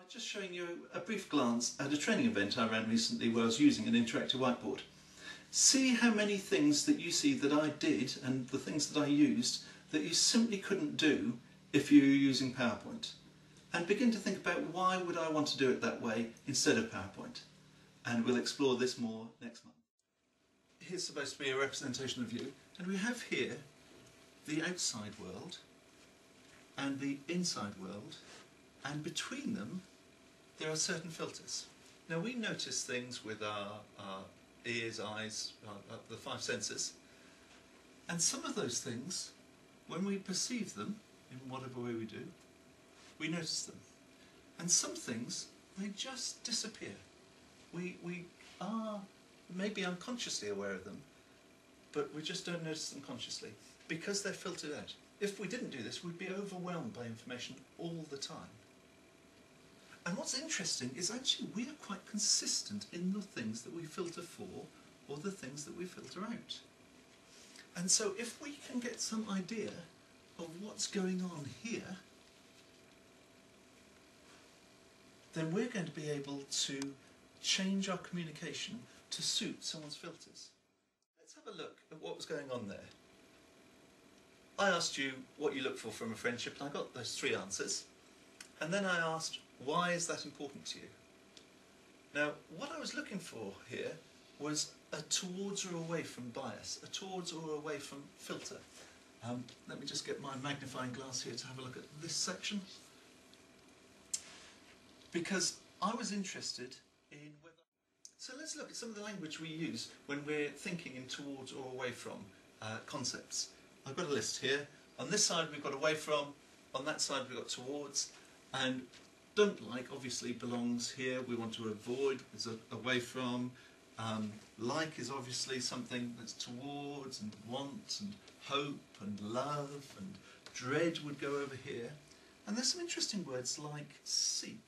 Just showing you a brief glance at a training event I ran recently where I was using an interactive whiteboard. See how many things that you see that I did and the things that I used that you simply couldn't do if you were using PowerPoint. And begin to think about why would I want to do it that way instead of PowerPoint. And we'll explore this more next month. Here's supposed to be a representation of you, and we have here the outside world and the inside world, and between them there are certain filters. Now we notice things with our ears, eyes, the five senses, and some of those things, when we perceive them in whatever way we do, we notice them. And some things, they just disappear. We are maybe unconsciously aware of them, but we just don't notice them consciously because they're filtered out. If we didn't do this, we'd be overwhelmed by information all the time. And what's interesting is actually we are quite consistent in the things that we filter for or the things that we filter out. And so if we can get some idea of what's going on here, then we're going to be able to change our communication to suit someone's filters. Let's have a look at what was going on there. I asked you what you look for from a friendship, and I got those three answers. And then I asked, why is that important to you? Now, what I was looking for here was a towards or away from bias, a towards or away from filter. Let me just get my magnifying glass here to have a look at this section. Because I was interested in whether... So let's look at some of the language we use when we're thinking in towards or away from concepts. I've got a list here. On this side we've got away from, on that side we've got towards, and don't like obviously belongs here. We want to avoid is away from. Like is obviously something that's towards, and want and hope and love, and dread would go over here. And there's some interesting words like seek